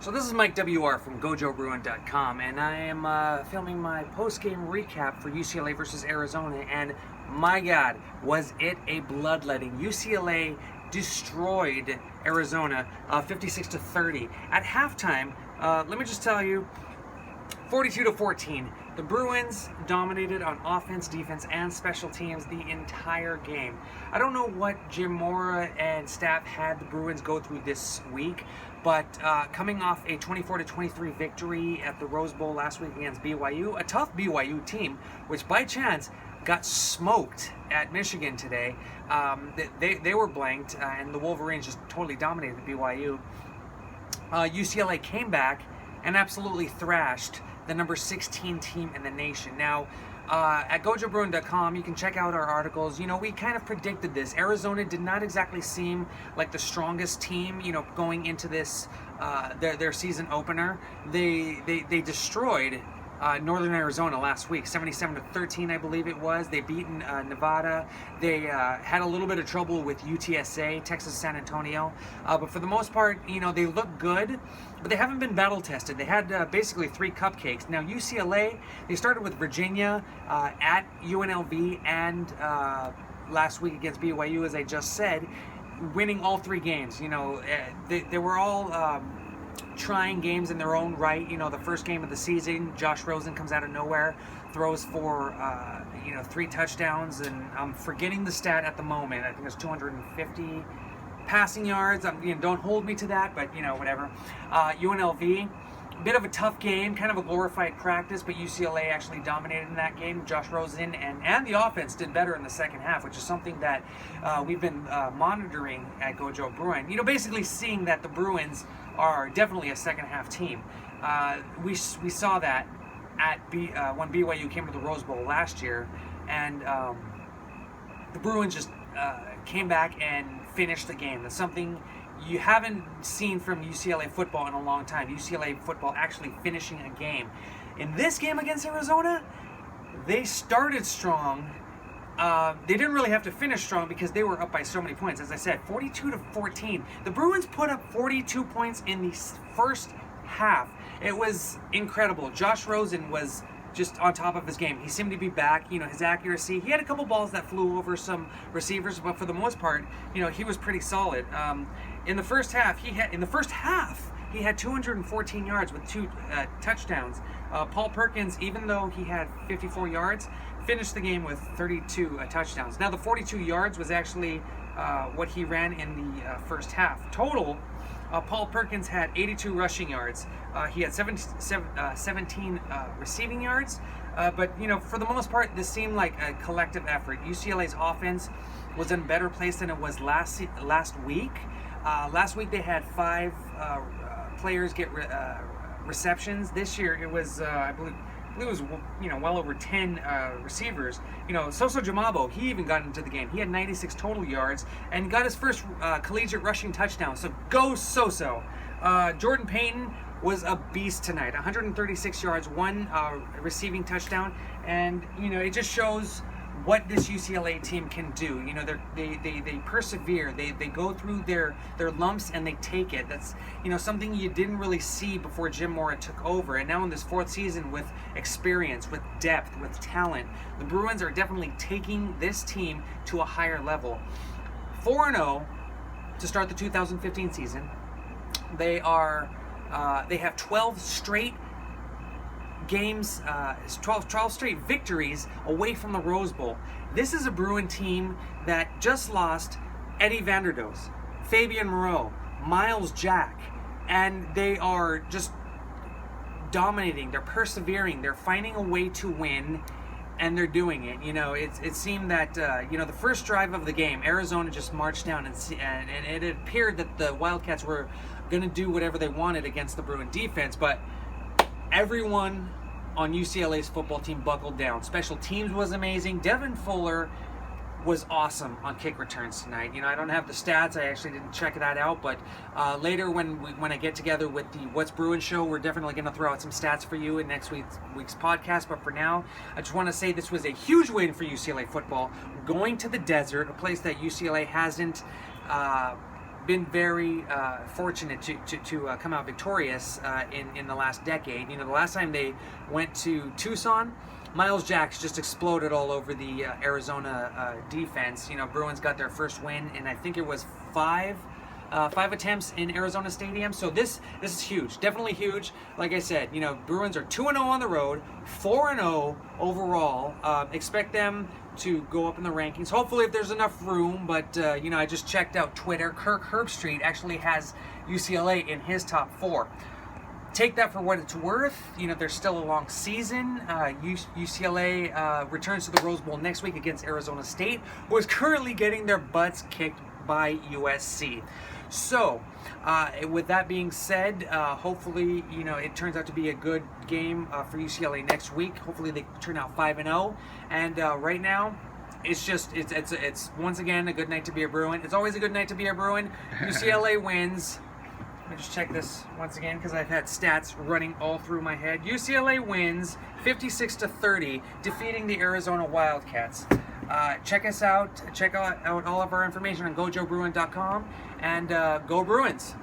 So this is Mike WR from GojoBruin.com, and I am filming my post-game recap for UCLA versus Arizona, and my God, was it a bloodletting. UCLA destroyed Arizona 56-30. At halftime, let me just tell you, 42-14. The Bruins dominated on offense, defense, and special teams the entire game. I don't know what Jim Mora and staff had the Bruins go through this week, but coming off a 24-23 victory at the Rose Bowl last week against BYU, a tough BYU team, which by chance got smoked at Michigan today. They were blanked, and the Wolverines just totally dominated the BYU. UCLA came back and absolutely thrashed the number 16 team in the nation. Now, at GojoBruin.com, you can check out our articles. You know, we kind of predicted this. Arizona did not exactly seem like the strongest team, you know, going into this, their season opener. They destroyed Northern Arizona last week, 77-13, I believe it was. They beaten Nevada. They had a little bit of trouble with UTSA, Texas San Antonio. But for the most part, you know, they look good, but they haven't been battle tested. They had basically 3 cupcakes. Now UCLA, they started with Virginia at UNLV and last week against BYU, as I just said, winning all 3 games. You know, they were all trying games in their own right. You know, the first game of the season, Josh Rosen comes out of nowhere, throws for 3 touchdowns, and I'm forgetting the stat at the moment. I think it's 250 passing yards. Don't hold me to that, but whatever. UNLV, bit of a tough game, kind of a glorified practice, but UCLA actually dominated in that game. Josh Rosen and the offense did better in the second half, which is something that we've been monitoring at Gojo Bruin. You know, basically seeing that the Bruins are definitely a second half team. We saw that at when BYU came to the Rose Bowl last year, and the Bruins just came back and finished the game. That's something you haven't seen from UCLA football in a long time. UCLA football actually finishing a game. In this game against Arizona, they started strong. They didn't really have to finish strong because they were up by so many points. As I said, 42-14. The Bruins put up 42 points in the first half. It was incredible. Josh Rosen was just on top of his game. He seemed to be back. You know, his accuracy. He had a couple balls that flew over some receivers, but for the most part, he was pretty solid. In the first half, he had 214 yards with 2 touchdowns. Paul Perkins, even though he had 54 yards, finished the game with 32 touchdowns. Now, the 42 yards was actually what he ran in the first half. Total, Paul Perkins had 82 rushing yards. He had 17 receiving yards. But, for the most part, this seemed like a collective effort. UCLA's offense was in a better place than it was last week. Last week they had 5 players get receptions. This year it was, I believe it was well over 10 receivers. Soso Jamabo, he even got into the game. He had 96 total yards and got his first collegiate rushing touchdown. So go Soso. Jordan Payton was a beast tonight. 136 yards, 1 receiving touchdown, and it just shows what this UCLA team can do. They persevere. They go through their lumps and they take it. That's something you didn't really see before Jim Mora took over. And now in this 4th season, with experience, with depth, with talent, the Bruins are definitely taking this team to a higher level. 4-0 to start the 2015 season. They have 12 straight games, 12 straight victories away from the Rose Bowl. This is a Bruin team that just lost Eddie Vanderdoes, Fabian Moreau, Miles Jack, and they are just dominating. They're persevering. They're finding a way to win, and they're doing it. It seemed that the first drive of the game, Arizona just marched down, and it appeared that the Wildcats were going to do whatever they wanted against the Bruin defense, but everyone on UCLA's football team buckled down. Special teams was amazing. Devin Fuller was awesome on kick returns tonight. I don't have the stats. I actually didn't check that out, but later when I get together with the What's Bruin show, we're definitely going to throw out some stats for you in next week's podcast. But for now, I just want to say this was a huge win for UCLA football. Going to the desert, a place that UCLA hasn't been very fortunate to come out victorious in the last decade. You know, the last time they went to Tucson, Miles Jacks just exploded all over the Arizona defense. You know, Bruins got their first win, and I think it was five attempts in Arizona Stadium. So this is huge, definitely huge. Like I said, you know, Bruins are 2-0 on the road, 4-0 overall. Expect them to go up in the rankings. Hopefully, if there's enough room. But you know, I just checked out Twitter. Kirk Herbstreit actually has UCLA in his top 4. Take that for what it's worth. You know, there's still a long season. UCLA returns to the Rose Bowl next week against Arizona State, who is currently getting their butts kicked by USC. So, with that being said, hopefully, you know, it turns out to be a good game for UCLA next week. Hopefully, they turn out 5-0. And right now, it's once again a good night to be a Bruin. It's always a good night to be a Bruin. UCLA wins. Let me just check this once again because I've had stats running all through my head. UCLA wins 56-30, defeating the Arizona Wildcats. Check us out. Check out all of our information on GoJoBruin.com, and go Bruins!